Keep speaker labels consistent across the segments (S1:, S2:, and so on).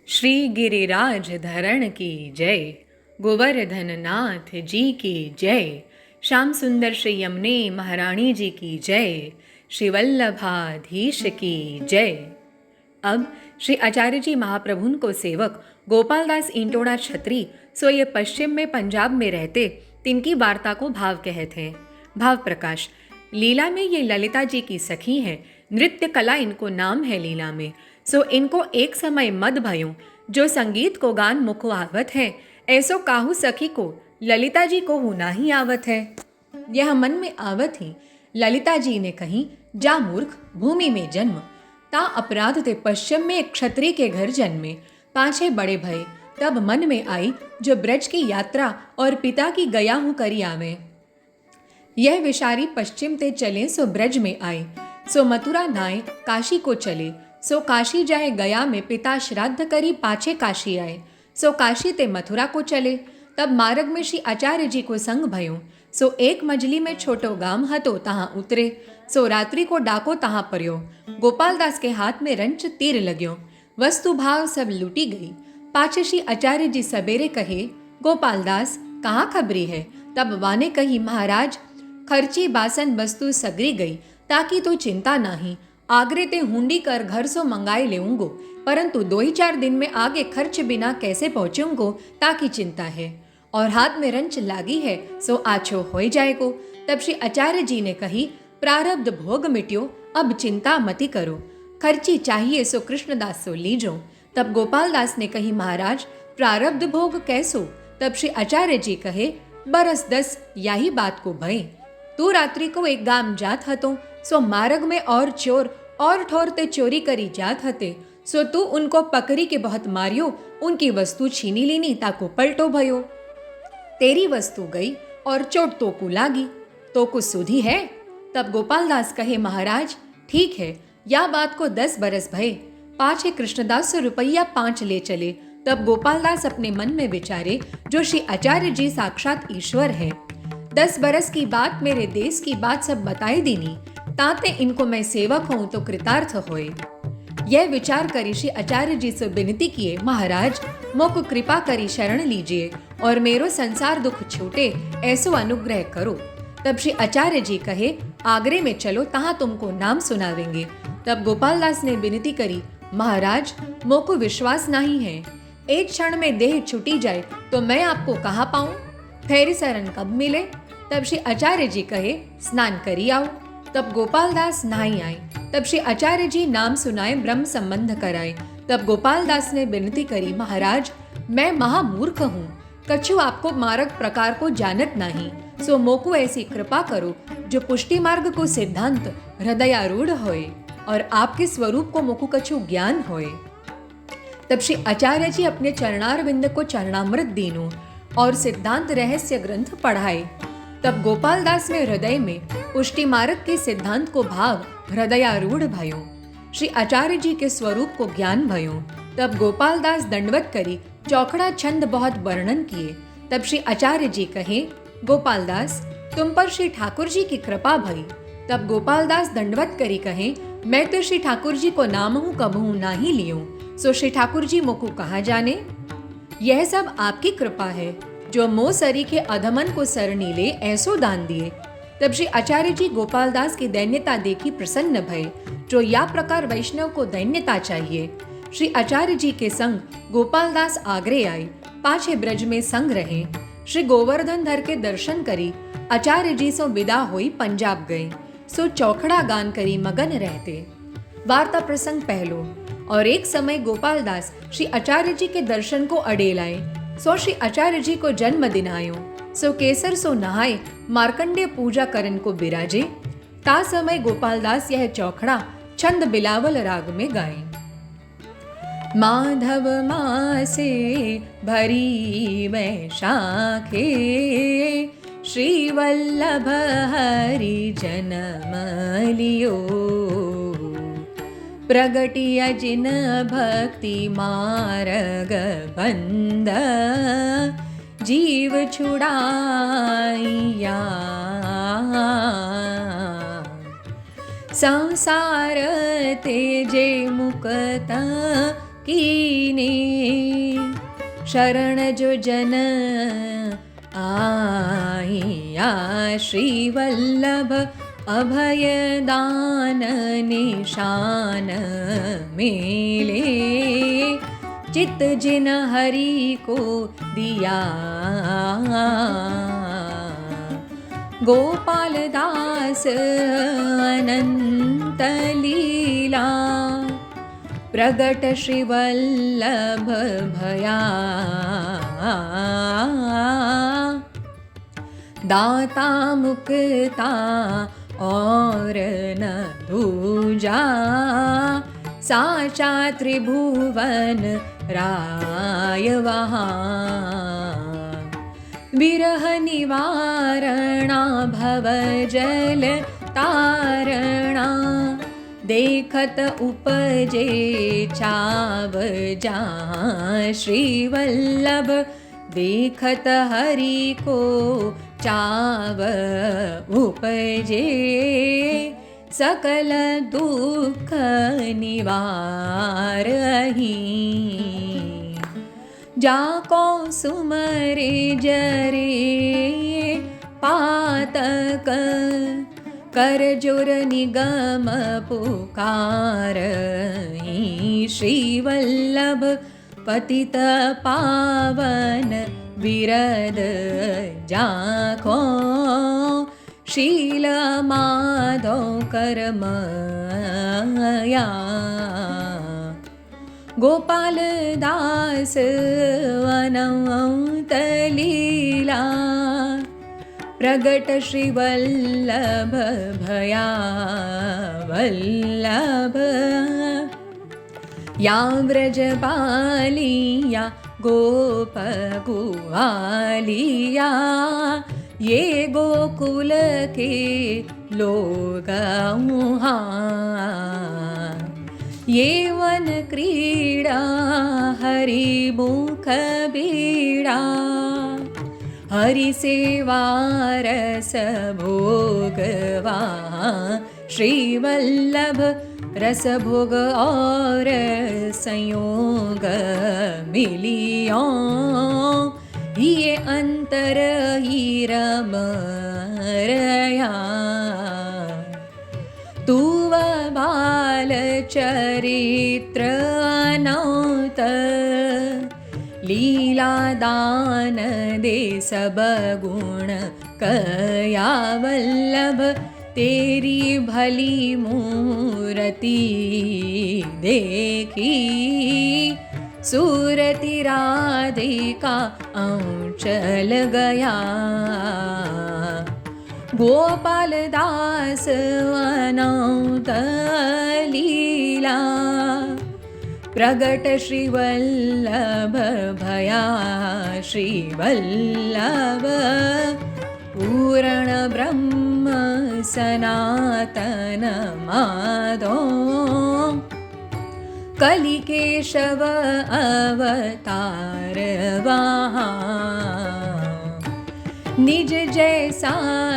S1: श्री गिरिराज धरण की जय। गोवर्धन नाथ जी की जय। श्याम सुंदर श्री यमुने महारानी जी की जय। श्री वल्लभाधीश की जय। अब श्री आचार्य जी महाप्रभुन को सेवक गोपालदास इंटोड़ा छत्री सो ये पश्चिम में पंजाब में रहते, तिनकी वार्ता को भाव कहते हैं। भाव प्रकाश। लीला में ये ललिता जी की सखी हैं। नृत्य कला इनको नाम है लीला में। सो इनको एक समय मद भयूं, जो संगीत को गान मुखो आवत है, ऐसो काहू सखी को ललिता जी को होना ही आवत है। यह मन में आवत ही ललिता जी ने कही, जा मूर्ख, भूमि में जन्म ता अपराध ते पश्चिम में एक क्षत्रिय के घर जन्मे। पाछे बड़े भय तब मन में आई, जो ब्रज की यात्रा और पिता की गया हूँ करी आवे। यह विशारी पश्चिम ते चले सो ब्रज में आए, सो मथुरा नाए काशी को चले। सो काशी जाए गया में पिता श्राद्ध करी पाछे काशी आए। सो काशी ते मथुरा को चले, तब मार्ग में श्री आचार्य जी को संग भयो। सो एक मजली में छोटो गाम हतो तहाँ उतरे। सो रात्रि को डाको तहाँ पर्यो। गोपालदास के हाथ में रंच तीर लग्यो। वस्तु भाव सब लूटी गई। पाछे श्री आचार्य जी सबेरे कहे, गोपालदास कहाँ खबरी है। तब वाने कही, महाराज खर्ची बासन वस्तु सगरी गई, ताकि तो चिंता नाही। आगरे ते हुंडी कर घर सो मंगाए लेऊंगो, परंतु 2 ही 4 दिन में आगे खर्च बिना कैसे पहुंचूंगो, ताकि चिंता है। और हाथ में रंच लागी है, सो आछो हो जाएगो। तब श्री आचार्य जी ने कही, प्रारब्ध भोग मिट्यो, अब चिंता मति करो। खर्ची चाहिए सो कृष्णदास सो लीजो। तब गोपालदास ने कही, महाराज प्रारब्ध भोग कैसो। तब श्री आचार्य जी कहे, बरस 10 याही बात को भय। तू रात्रि को एक गाम जात हतो, सो मार्ग में और चोर और ठोरते चोरी करी जात हते। सो तू उनको पकड़ी के बहुत मारियो, उनकी वस्तु छीनी लीनी, ताको पलटो भयो। तेरी वस्तु गई और चोट तो को लागी, तो को सुधी है। तब गोपालदास कहे, महाराज ठीक है, या बात को 10 बरस भय। पाछे कृष्णदास से रुपया 5 ले चले। तब गोपालदास अपने मन में विचारे, जो श्री आचार्य जी साक्षात ईश्वर है। 10 बरस की बात, मेरे देश की बात सब बताए दीनी, ताते इनको मैं सेवक हूं तो कृतार्थ होए। यह विचार करी श्री आचार्य जी से विनती किए, महाराज मोको कृपा करी शरण लीजिए और मेरो संसार दुख छूटे, ऐसो अनुग्रह करो। तब श्री आचार्य जी कहे, आगरे में चलो, तहां तुमको नाम सुनावेंगे। तब गोपालदास ने विनती करी, महाराज मोको विश्वास नहीं है। एक क्षण में देह छुटी जाए तो मैं आपको कहाँ पाऊं, फेरी शरण कब मिले। तब श्री आचार्य जी कहे, स्नान करी आओ। तब गोपालदास नहाई आए। तब श्री आचार्य जी नाम सुनाए, ब्रह्म संबंध कराए। तब गोपालदास ने विनती करी, महाराज मैं महामूर्ख हूँ, कछु आपको मार्ग प्रकार को जानत नहीं। सो मोको ऐसी कृपा करो, जो पुष्टि मार्ग को सिद्धांत हृदयारूढ़ होए और आपके स्वरूप को मोको कछु ज्ञान होए। तब श्री आचार्य जी अपने चरणारविंद को चरणामृत दीनो और सिद्धांत रहस्य ग्रंथ पढ़ाए। तब गोपालदास में हृदय में पुष्टि मार्ग के सिद्धांत को भाव हृदयारूढ़ भयो। श्री आचार्य जी के स्वरूप को ज्ञान भयो। तब गोपालदास दंडवत करी चौखड़ा छंद बहुत वर्णन किए। तब श्री आचार्य जी कहे, गोपालदास तुम पर श्री ठाकुर जी की कृपा भई। तब गोपालदास दंडवत करी कहे, मैं तो श्री ठाकुर जी को नाम हूँ कबहू ना ही लियो, सो श्री ठाकुर जी मोको कहाँ जाने। यह सब आपकी कृपा है, जो मोह सरी के अधमन को सरनी ले ऐसो दान दिए। तब श्री आचार्य जी गोपालदास की दैन्यता देखी प्रसन्न भय, जो या प्रकार वैष्णव को दैन्यता चाहिए। श्री आचार्य जी के संग गोपालदास आगरे आए, पाछे ब्रज में संग रहे। श्री गोवर्धन धर के दर्शन करी, आचार्य जी सो विदा होई पंजाब गए। सो चौखड़ा गान करी मगन रहते। वार्ता प्रसंग पहलो। और एक समय गोपालदास श्री आचार्य जी के दर्शन को अड़ेल आए। सो श्री आचार्य जी को जन्मदिन आयो। सो केसर सो नहाए, मार्कंडेय पूजा करन को बिराजे। ता समय गोपालदास यह चौखड़ा छंद बिलावल राग में गाए। माधव मासे भरी वैशाखे, श्री वल्लभ हरि जन्म लियो। प्रगटिया जिन भक्ति मार्ग बंद, जीव छुड़ाइया। संसार तेजे मुक्त कीने शरण जो जन आइया, श्रीवल्लभ अभय दान निशान मेले। चित जिन हरि को दिया, गोपाल दास अनंत लीला। प्रगट श्रीवल्लभ भया, दाता मुक्ता और न दूजा। साचा त्रिभुवन राय वहाँ, विरह निवारणा भव जल तारणा। देखत उपजे चाव जहाँ, श्रीवल्लभ देखत हरि को चाव उपजे। सकल दुख निवारहि, जाको सुमरे जरे पातक। कर जोर निगम पुकारहि, श्रीवल्लभ पतित पावन विरद जाको। शील माधव करमया, गोपाल दास अनंत लीला। प्रगट श्रीवल्लभ भया वल्लभ। या व्रजपालिया गोप गुहालिया, ये गोकुल के लोग वहाँ। ये वन क्रीड़ा हरि मुख बीड़ा, हरि सेवा रस भोगवा। श्रीवल्लभ रस भोग और संयोग मिलियो, ये अंतर ही रमरया। तू बाल चरित्र अनौत, लीला दान दे सब गुण कया वल्लभ। तेरी भली मूर्ति देखी, सूरति राधिका अंचल गया। गोपाल दास अनंत लीला, प्रगट श्रीवल्लभ भया श्रीवल्लभ। पूर्ण ब्रह्म सनातन माधो, कलिकेशव अवतार वहाँ। निज जैसा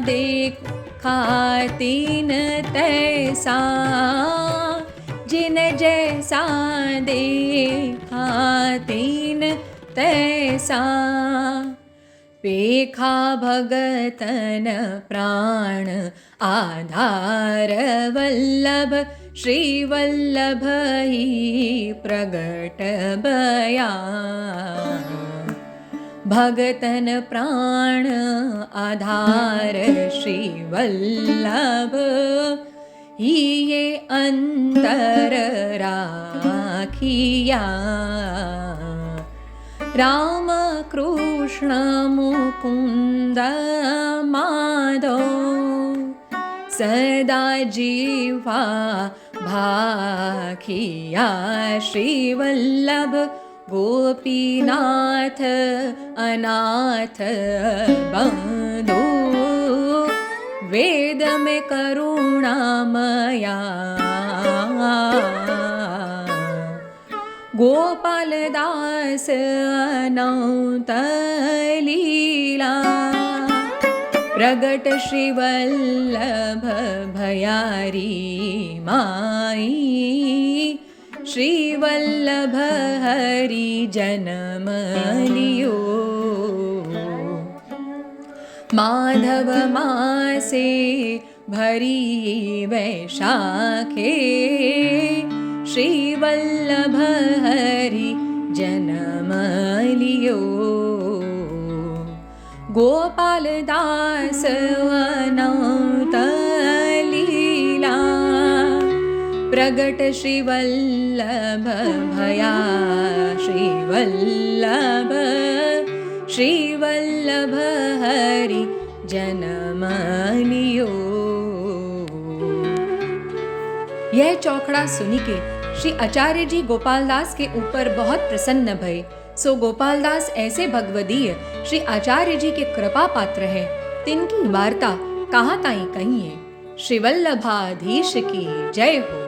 S1: देखा तीन तैसा, जिन जैसा देखा तीन तैसा। पेखा भगतन प्राण आधार वल्लभ, श्रीवल्लभ ही प्रगट भया। भगतन प्राण आधार श्रीवल्लभ, ही ये अंतर राखिया। राम कृष्ण मुकुंद माधव, सदा जीवा भाखिया। श्रीवल्लभ गोपीनाथ अनाथ बंधु, वेद में करुणामया। गोपाल दास अनंत लीला, प्रगट श्रीवल्लभ भयारी माई। श्री वल्लभ हरि जन्म लियो। माधव मासे भरी वैशाखे, श्री वल्लभ हरि जन्म लियो। गोपाल दास अनंत लीला, प्रगट श्री वल्लभ भया। श्री वल्लभ हरि जन्म लियो। यह चौखड़ा सुनिके श्री आचार्य जी गोपालदास के ऊपर बहुत प्रसन्न भये। सो गोपालदास ऐसे भगवदीय श्री आचार्य जी के कृपा पात्र है, तिनकी वार्ता कहाँ ताई कही है। श्री वल्लभाधीश की जय हो।